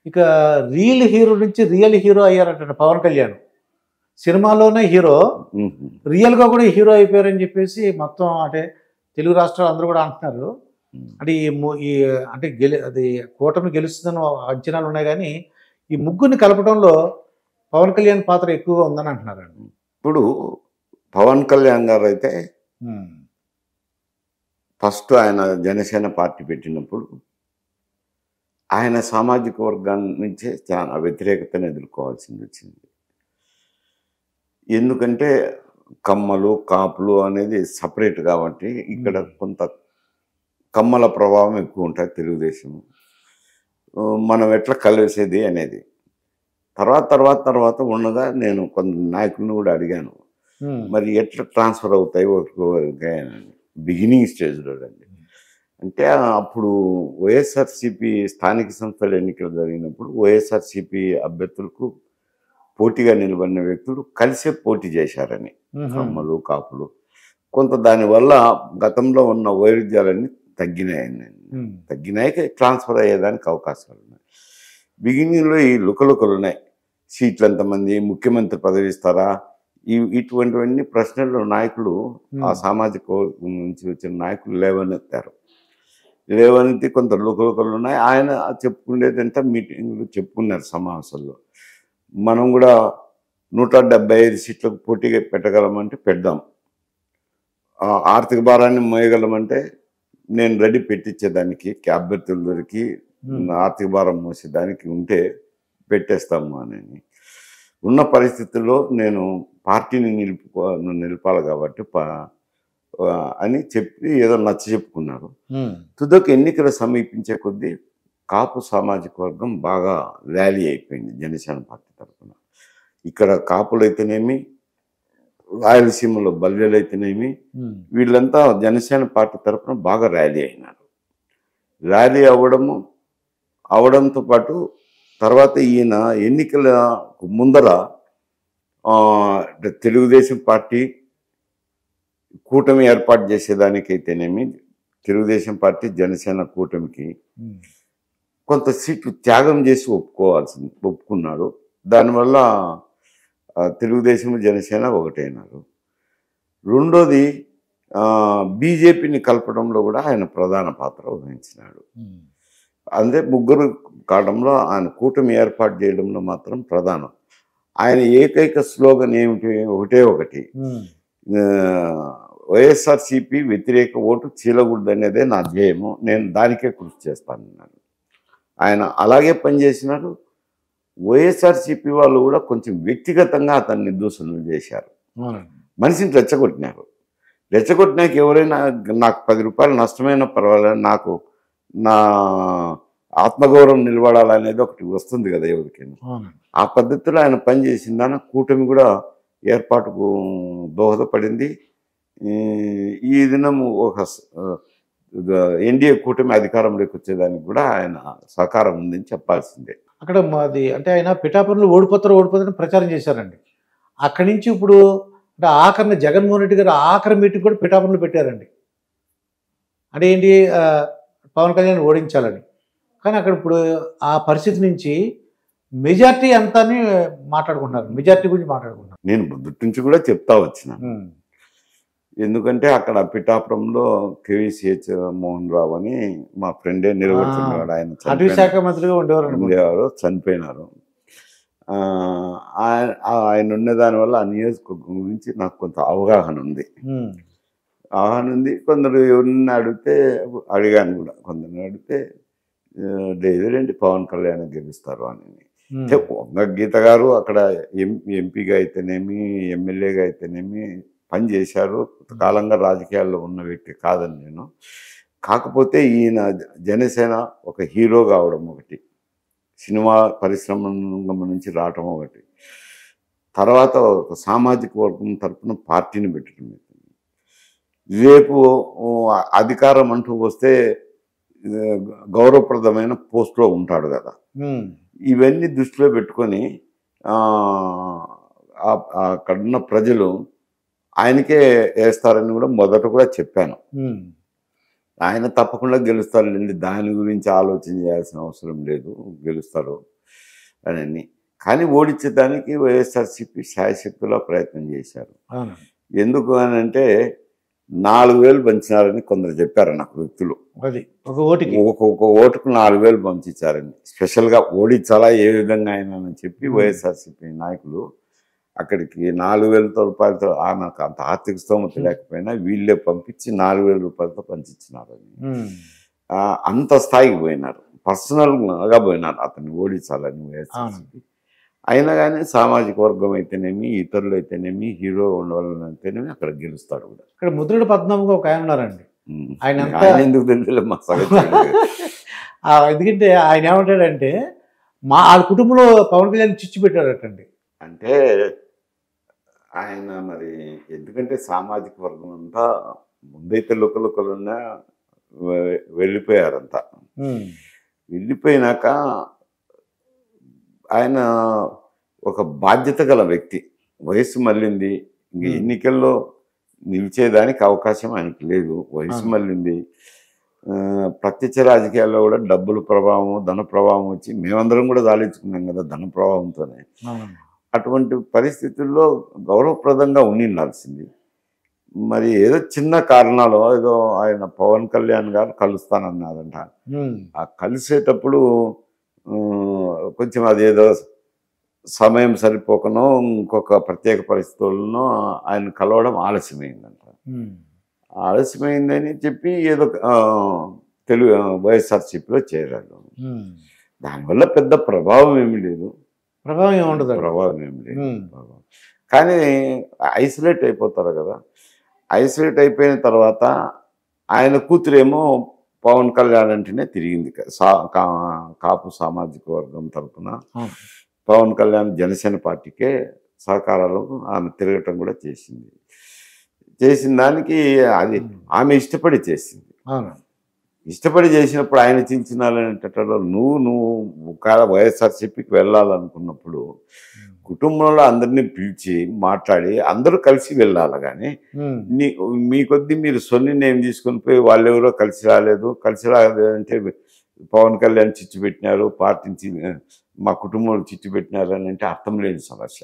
ఇక హీరో నుంచి real hero అయ్యారంట పవన్ కళ్యాణ్. సినిమాలోనే హీరో, రియల్గా కూడా హీరో అయిపోయారని చెప్పేసి మొత్తం అంటే తెలుగు రాష్ట్రాలు అందరూ కూడా అంటున్నారు. అంటే ఈ అంటే అది కూటమి గెలుస్తుందని అంచనాలు ఉన్నాయి, కానీ ఈ ముగ్గురిని కలపడంలో పవన్ కళ్యాణ్ పాత్ర ఎక్కువగా ఉందని అంటున్నారండి. ఇప్పుడు పవన్ కళ్యాణ్ గారు అయితే ఫస్ట్ ఆయన జనసేన పార్టీ పెట్టినప్పుడు ఆయన సామాజిక వర్గాన్ని నుంచే చాలా వ్యతిరేకతను ఎదుర్కోవాల్సింది వచ్చింది. ఎందుకంటే కమ్మలు కాపులు అనేది సపరేట్ కాబట్టి ఇక్కడ కొంత కమ్మల ప్రభావం ఎక్కువ ఉంటుంది తెలుగుదేశం. మనం ఎట్లా కలిసేది అనేది తర్వాత ఉండగా నేను కొంత నాయకులను కూడా అడిగాను, మరి ఎట్లా ట్రాన్స్ఫర్ అవుతాయి ఒకరికి బిగినింగ్ స్టేజ్లో అండి. అంటే అప్పుడు వైఎస్ఆర్సీపీ స్థానిక సంస్థల ఎన్నికలు జరిగినప్పుడు వైఎస్ఆర్సీపీ అభ్యర్థులకు పోటీగా నిలబడిన వ్యక్తులు కలిసే పోటీ చేశారని, కమ్మలు కాపులు. కొంత దానివల్ల గతంలో ఉన్న వైరుధ్యాలన్నీ తగ్గినాయి, ట్రాన్స్ఫర్ అయ్యేదానికి అవకాశాలు ఉన్నాయి. బిగినింగ్లో ఈ లుకలుకలు ఉన్నాయి, సీట్లు ఎంతమంది, ముఖ్యమంత్రి పదవి ఇస్తారా, ఇటువంటివన్నీ ప్రశ్నలు నాయకులు ఆ సామాజిక వర్గం నుంచి వచ్చిన నాయకులు లేవనెత్తి కొంత లుకలుకలు ఉన్నాయి. ఆయన చెప్పుకునేదంతా మీటింగ్లు చెప్పుకున్నారు, సమావేశాల్లో. మనం కూడా 175 సీట్లకు పోటీగా పెట్టగలమంటే పెడదాం, ఆర్థిక భారాన్ని మోయగలమంటే నేను రెడీ పెట్టించేదానికి, అభ్యర్థుల దొరికి ఆర్థిక భారం మోసేదానికి ఉంటే పెట్టేస్తాము అని ఉన్న పరిస్థితుల్లో నేను పార్టీని నిలపాలి కాబట్టి అని చెప్పి ఏదో నచ్చ చెప్పుకున్నారు. తుదకు ఎన్నికలు సమీపించే కొద్దీ కాపు సామాజిక వర్గం బాగా ర్యాలీ అయిపోయింది జనసేన పార్టీ తరఫున. ఇక్కడ కాపులు అయితేనేమి, రాయలసీమలో బల్యలు అయితేనేమి, వీళ్ళంతా జనసేన పార్టీ తరఫున బాగా ర్యాలీ అయినారు. ర్యాలీ అవడంతో పాటు తర్వాత ఈయన ఎన్నికల ముందర తెలుగుదేశం పార్టీ కూటమి ఏర్పాటు చేసేదానికైతేనేమి, తెలుగుదేశం పార్టీ జనసేన కూటమికి కొంత సీట్లు త్యాగం చేసి ఒప్పుకున్నాడు. దానివల్ల తెలుగుదేశం జనసేన ఒకటైనారు. రెండోది బీజేపీని కలపడంలో కూడా ఆయన ప్రధాన పాత్ర వహించినాడు. అంటే ముగ్గురు కావడంలో ఆయన కూటమి ఏర్పాటు చేయడంలో మాత్రం ప్రధానం. ఆయన ఏకైక స్లోగన్ ఏమిటి, ఒకటి, వైఎస్ఆర్సీపీ వ్యతిరేక ఓటు చీలకూడదు అనేదే నా ధ్యేయము, నేను దానికే కృషి చేస్తానన్నాడు. ఆయన అలాగే పనిచేసినాడు. వైఎస్ఆర్సీపీ వాళ్ళు కూడా కొంచెం వ్యక్తిగతంగా అతన్ని దూషణలు చేశారు, మనిషిని రెచ్చగొట్టినాక ఎవరైనా నాకు 10 రూపాయలు నష్టమైనా పర్వాలేదు, నాకు నా ఆత్మగౌరవం నిలబడాలనేది ఒకటి వస్తుంది కదా ఎవరికైనా. ఆ పద్ధతిలో ఆయన పనిచేసిందాన కూటమి కూడా ఏర్పాటుకు దోహదపడింది. ఈ దినం ఒక ఎన్డీఏ కూటమి అధికారంలోకి వచ్చేదానికి కూడా ఆయన సహకారం ఉందని చెప్పాల్సిందే. అక్కడ మాది అంటే ఆయన పిఠాపురంలో ఓడిపోతారని ప్రచారం చేశారండి. అక్కడి నుంచి ఇప్పుడు అంటే ఆఖరిని జగన్మోహన్ రెడ్డి గారు ఆఖరి మీటింగ్ కూడా పిఠాపురంలో పెట్టారండి. అంటే ఏంటి, పవన్ కళ్యాణ్ ఓడించాలని. కానీ అక్కడ ఇప్పుడు ఆ పరిస్థితి నుంచి మెజార్టీ అంతా మాట్లాడుకుంటున్నారు, మెజార్టీ గురించి మాట్లాడుకుంటున్నారు. నేను మొదటి నుంచి కూడా చెప్తా వచ్చిన, ఎందుకంటే అక్కడ పిఠాపురంలో కేవీసీహెచ్ మోహన్ రావు అని మా ఫ్రెండే నిర్వహించాడు. ఆయన అటవీ శాఖ మంత్రిగా ఉండేవారు, చనిపోయినారు. ఆయన ఉండే దానివల్ల ఆ నియోజకవర్గం గురించి నాకు కొంత అవగాహన ఉంది. కొందరు ఎవరిని అడిగాను కూడా, కొందరిని అడిగితే లేదండి పవన్ కళ్యాణ్ గెలుస్తారు అని. గీత గారు అక్కడ ఎంపీగా అయితేనేమి, ఎమ్మెల్యేగా అయితేనేమి పనిచేశారు, కాలంగా రాజకీయాల్లో ఉన్న వ్యక్తి కాదని నేను. కాకపోతే ఈయన జనసేన ఒక హీరో కావడం ఒకటి, సినిమా పరిశ్రమ నుంచి రావటం ఒకటి, తర్వాత ఒక సామాజిక వర్గం తరఫున పార్టీని పెట్టడం. రేపు అధికారం అంటూ వస్తే గౌరవప్రదమైన పోస్ట్లో ఉంటాడు కదా. ఇవన్నీ దృష్టిలో పెట్టుకొని అక్కడున్న ప్రజలు ఆయనకే వేస్తారని కూడా మొదట కూడా చెప్పాను. ఆయన తప్పకుండా గెలుస్తారండి, దాని గురించి ఆలోచన చేయాల్సిన అవసరం లేదు, గెలుస్తారు. అని. కానీ ఓడించడానికి వైఎస్ఆర్సీపీ శాయశక్తులా ప్రయత్నం చేశారు. అవును. ఎందుకు అని అంటే 4,000 పంచినారని కొందరు చెప్పారు నాకు వ్యక్తులు. అది ఒక ఓటుకి ఒక్కొక్క ఓటుకు 4,000 పంపించారని. స్పెషల్గా ఓడించాలా ఏ విధంగా అయినా అని చెప్పి వైఎస్ఆర్సీపీ నాయకులు అక్కడికి 4,000 రూపాయలతో నాకు అంత ఆర్థిక స్తోమత లేకపోయినా వీళ్ళే పంపించి 4,000 రూపాయలతో పంచిచ్చినారని. అంత స్థాయికి పోయినారు, పర్సనల్గా పోయినారు అతన్ని ఓడించాలని వైఎస్ఆర్సీపీ. అయినా కానీ సామాజిక వర్గం అయితేనేమి, ఇతరులు అయితేనేమి, హీరో ఉండవాలని అయితేనేమి అక్కడ గెలుస్తాడు కూడా. ఇక్కడ ముద్రగడ పద్మనాభంగా ఒక ఆయన ఉన్నారండి. ఆయన ఎందుకు తెలియదు మా ఎందుకంటే ఆయన ఏమంటాడంటే వాళ్ళ కుటుంబంలో పవన్ కళ్యాణ్ చిచ్చు పెట్టాడటండి. అంటే ఆయన మరి ఎందుకంటే సామాజిక వర్గం అంతా ముందైతే లుకలుకలున్నా వెళ్ళిపోయారంతా. వెళ్ళిపోయినాక ఆయన ఒక బాధ్యత గల వ్యక్తి. వయసు మళ్ళింది, ఇంక ఎన్నికల్లో నిలిచేదానికి అవకాశం ఆయనకి లేదు. వయసు మళ్ళింది. ప్రత్యక్ష రాజకీయాల్లో కూడా డబ్బుల ప్రభావం, ధన ప్రభావం వచ్చి మేమందరం కూడా దాలించుకున్నాం కదా ధన ప్రభావంతోనే. అటువంటి పరిస్థితుల్లో గౌరవప్రదంగా ఉండాల్సింది. మరి ఏదో చిన్న కారణాలు ఏదో ఆయన పవన్ కళ్యాణ్ గారు కలుస్తానన్నారంట. ఆ కలిసేటప్పుడు కొంచెం అదేదో సమయం సరిపోకనో ఇంకొక ప్రత్యేక పరిస్థితుల్లో ఆయన కలవడం ఆలస్యమైందంట. ఆలస్యమైందని చెప్పి ఏదో వైఎస్ఆర్సీపీలో చేరాడు. దానివల్ల పెద్ద ప్రభావం ఏమి లేదు. ప్రభావం ఏముండదు. ప్రభావం ఏమి లేదు. కానీ ఐసోలేట్ అయిపోతారు కదా. ఐసోలేట్ అయిపోయిన తర్వాత ఆయన కూతురేమో పవన్ కళ్యాణ్ అంటేనే తిరిగింది. కాపు సామాజిక వర్గం తరఫున పవన్ కళ్యాణ్ జనసేన పార్టీకే సహకారాలు ఆమె తిరగటం కూడా చేసింది. చేసిన దానికి అది ఆమె ఇష్టపడి చేసింది. ఇష్టపడి చేసినప్పుడు ఆయన చించినాలనేటట్లో నువ్వు వైఎస్ఆర్సీపీకి వెళ్ళాలనుకున్నప్పుడు కుటుంబంలో అందరినీ పిలిచి మాట్లాడి అందరూ కలిసి వెళ్ళాలి. కానీ మీ కొద్దీ మీరు సొన్ని నేమ్ తీసుకొని పోయి వాళ్ళెవరో కలిసి రాలేదంటే పవన్ కళ్యాణ్ చిచ్చు పెట్టినారు, పార్టీని మా కుటుంబంలో చిచ్చు పెట్టినారు అని అంటే అర్థం లేని సమస్య.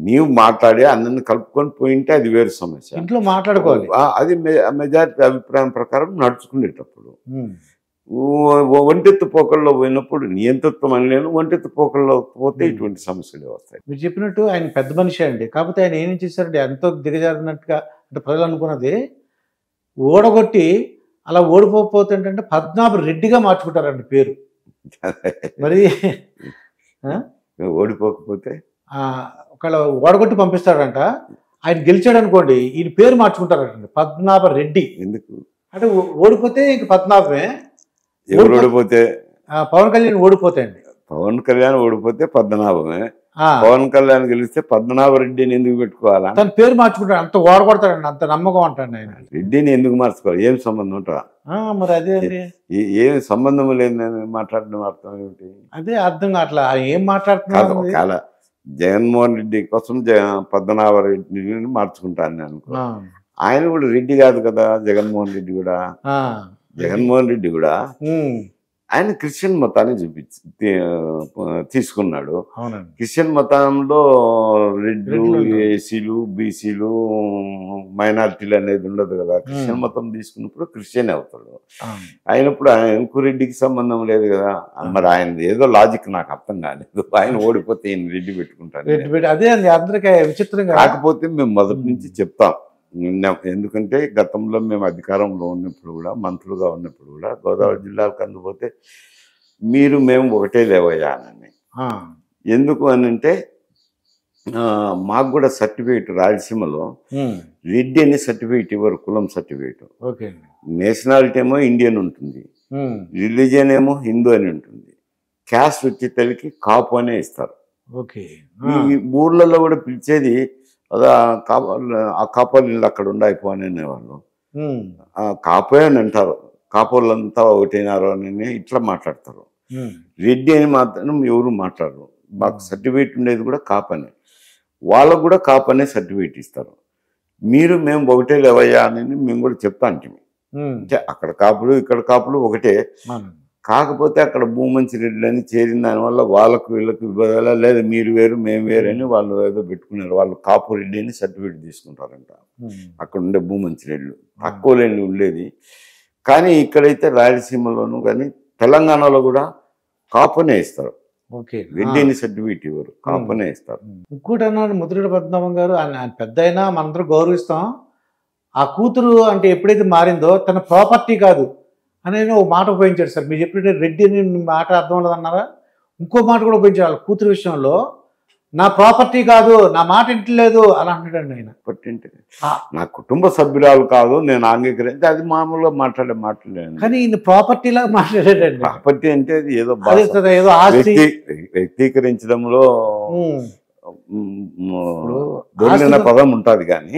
నీవు మాట్లాడి అందరిని కలుపుకొని పోయింటే అది వేరు సమస్య. ఇంట్లో మాట్లాడుకోవాలి. అది మెజారిటీ అభిప్రాయం ప్రకారం నడుచుకునేటప్పుడు ఒంటెత్తు పోకల్లో పోయినప్పుడు నియంతృత్వం అని నేను ఒంటెత్తు పోకల్లో పోతే ఇటువంటి సమస్యలు వస్తాయి. మీరు చెప్పినట్టు ఆయన పెద్ద మనిషి అండి. కాకపోతే ఆయన ఏం చేశారండి, ఎంతో దిగజారినట్టుగా అంటే ప్రజలు అనుకున్నది ఓడగొట్టి అలా ఓడిపోతే ఏంటంటే పద్మనాభ రెడ్డిగా మార్చుకుంటారండి పేరు. మరి ఓడిపోకపోతే ఒకవేళ ఓడగొట్టి పంపిస్తాడంట, ఆయన గెలిచాడు అనుకోండి ఈయన పేరు మార్చుకుంటారంట పద్మనాభ రెడ్డి. ఎందుకు అంటే ఓడిపోతే ఇంక పద్మనాభమే. ఎవరు ఓడిపోతే పవన్ కళ్యాణ్ ఓడిపోతే అండి. పవన్ కళ్యాణ్ ఓడిపోతే పద్మనాభమే. పవన్ కళ్యాణ్ గెలిస్తే పద్మనాభ రెడ్డిని ఎందుకు పెట్టుకోవాలా? తన పేరు మార్చుకుంటాడు. అంత ఓడగొడతాడండి, అంత నమ్మకం అంటాడు ఆయన. రెడ్డిని ఎందుకు మార్చుకోవాలి? ఏం సంబంధం ఉంటా? మరి అదే అండి, ఏం సంబంధం లేదని మాట్లాడడం అర్థం ఏమిటి? అదే అర్థం కావట్లా ఏం మాట్లాడుతున్నారు. ఒకవేళ జగన్మోహన్ రెడ్డి కోసం పద్మనాభ రెడ్డిని మార్చుకుంటాను నేను అనుకో. ఆయన కూడా రెడ్డి కాదు కదా. జగన్మోహన్ రెడ్డి కూడా ఆయన క్రిస్టియన్ మతాన్ని తీసుకున్నాడు. క్రిస్టియన్ మతంలో రెడ్లు, ఏసీలు, బీసీలు, మైనారిటీలు అనేది ఉండదు కదా. క్రిస్టియన్ మతం తీసుకున్నప్పుడు క్రిస్టియన్ అవుతాడు. అయినప్పుడు ఆయనకు రెడ్డికి సంబంధం లేదు కదా. మరి ఆయన ఏదో లాజిక్ నాకు అర్థం కాలేదు. ఆయన ఓడిపోతే ఈయన రెడ్డి పెట్టుకుంటాను. అదే అండి అందరికీ విచిత్రంగా. కాకపోతే మేము మొదటి నుంచి చెప్తాం. ఎందుకంటే గతంలో మేము అధికారంలో ఉన్నప్పుడు కూడా, మంత్రులుగా ఉన్నప్పుడు కూడా గోదావరి జిల్లాలకు అందుపోతే మేము ఒకటే లేవయ్యానని. ఎందుకు అని అంటే మాకు కూడా సర్టిఫికేట్ రాయలసీమలో రెడ్డి అని సర్టిఫికేట్ ఇవ్వరు, కులం సర్టిఫికేట్. నేషనాలిటీ ఏమో ఇండియన్ ఉంటుంది, రిలీజియన్ ఏమో హిందూ అని ఉంటుంది, క్యాస్ట్ వచ్చేసరికి కాపు అనే ఇస్తారు. ఈ ఊర్లలో కూడా పిలిచేది అదే ఆ కాపోళ్ళు అక్కడ ఉండాయిపో అని అనేవాళ్ళు. కాపే అని అంటారు, కాపోళ్ళంతా ఒకటైనారు అని ఇట్లా మాట్లాడతారు. రెడ్డి అని మాత్రం ఎవరు మాట్లాడరు. మాకు సర్టిఫికేట్ ఉండేది కూడా కాపనే, వాళ్ళకు కూడా కాపనే సర్టిఫికేట్ ఇస్తారు. మేము ఒకటే లేవయ్యా అని మేము కూడా చెప్తా అంటే అక్కడ కాపులు ఇక్కడ కాపులు ఒకటే. కాకపోతే అక్కడ భూమంచి రెడ్డి అని చేరిన దానివల్ల వాళ్ళకు వీళ్ళకు విభేదాలు, లేదు మీరు వేరు మేము వేరు అని వాళ్ళు ఏదో పెట్టుకున్నారు. వాళ్ళు కాపు రెడ్డి అని సర్టిఫికేట్ తీసుకుంటారంట అక్కడ ఉండే భూమంచి రెడ్లు, తక్కువ లేని ఉండేది. కానీ ఇక్కడైతే రాయలసీమలోను కానీ తెలంగాణలో కూడా కాపునే ఇస్తారు, ఓకే. రెడ్డిని సర్టిఫికేట్ ఇవ్వరు, కాపునే ఇస్తారు. ఇంకోటి అన్నాడు ముద్రగడ పద్మనాభం గారు, ఆయన పెద్ద అయినా మనందరూ గౌరవిస్తాం, ఆ కూతురు అంటే ఎప్పుడైతే మారిందో తన ప్రాపర్టీ కాదు అని ఒక మాట ఉపయోగించాడు సార్. మీరు చెప్పినట్టు రెడ్డి అని మాట అర్థం ఉండదు అన్నారా, ఇంకో మాట కూడా ఉపయోగించాడు వాళ్ళ కూతురు విషయంలో, నా ప్రాపర్టీ కాదు, నా మాట ఇంటలేదు అని అంటాడండి ఆయన. నా కుటుంబ సభ్యురాలు కాదు నేను అంగీకరించి, అది మామూలుగా మాట్లాడే మాట్లాడాను. కానీ ఈయన ప్రాపర్టీ లాగా మాట్లాడాడండి. ప్రాపర్టీ అంటే అది ఏదో ఏదో ఆస్తి వ్యక్తీకరించడంలో దొరికిన పదం ఉంటుంది కానీ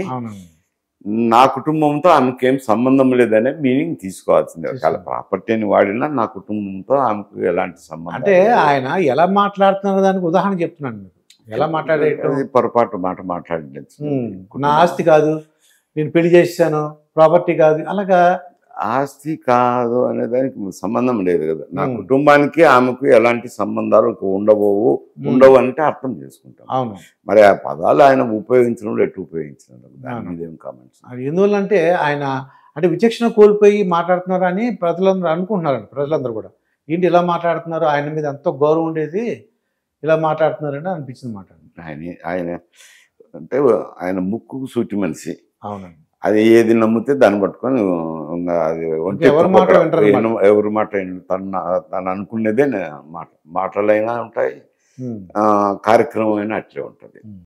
నా కుటుంబంతో ఆమెకేం సంబంధం లేదనే మీనింగ్ తీసుకోవాల్సిందే. ఒకవేళ ప్రాపర్టీ అని వాడినా నా కుటుంబంతో ఆమెకు ఎలాంటి సంబంధం అంటే ఆయన ఎలా మాట్లాడుతున్నారు దానికి ఉదాహరణ చెప్తున్నాను మీకు. ఎలా మాట్లాడేది పొరపాటు మాట మాట్లాడలేదు. నా ఆస్తి కాదు, నేను పెళ్లి చేశాను, ప్రాపర్టీ కాదు, అలాగా ఆస్తి కాదు అనే దానికి సంబంధం లేదు కదా. నా కుటుంబానికి ఆమెకు ఎలాంటి సంబంధాలు ఉండవు అంటే అర్థం చేసుకుంటాం. అవును. మరి ఆ పదాలు ఆయన ఉపయోగించడం ఎటు ఉపయోగించినారు, దాని మీద ఏం కామెంట్స్? ఎందువల్ల అంటే ఆయన అంటే విచక్షణ కోల్పోయి మాట్లాడుతున్నారు అని ప్రజలందరూ అనుకుంటున్నారండి. ప్రజలందరూ కూడా ఏంటి ఇలా మాట్లాడుతున్నారు, ఆయన మీద ఎంతో గౌరవం ఉండేది, ఇలా మాట్లాడుతున్నారని అనిపించింది మాట. ఆయన అంటే ఆయన ముక్కుకు సూటి మనిషి. అవునండి. అది ఏది నమ్మితే దాన్ని పట్టుకొని అది ఎవరి మాట ఎవరి మాట తను అనుకునేదే మాటలైనా ఉంటాయి, కార్యక్రమం అయినా అట్లే ఉంటుంది.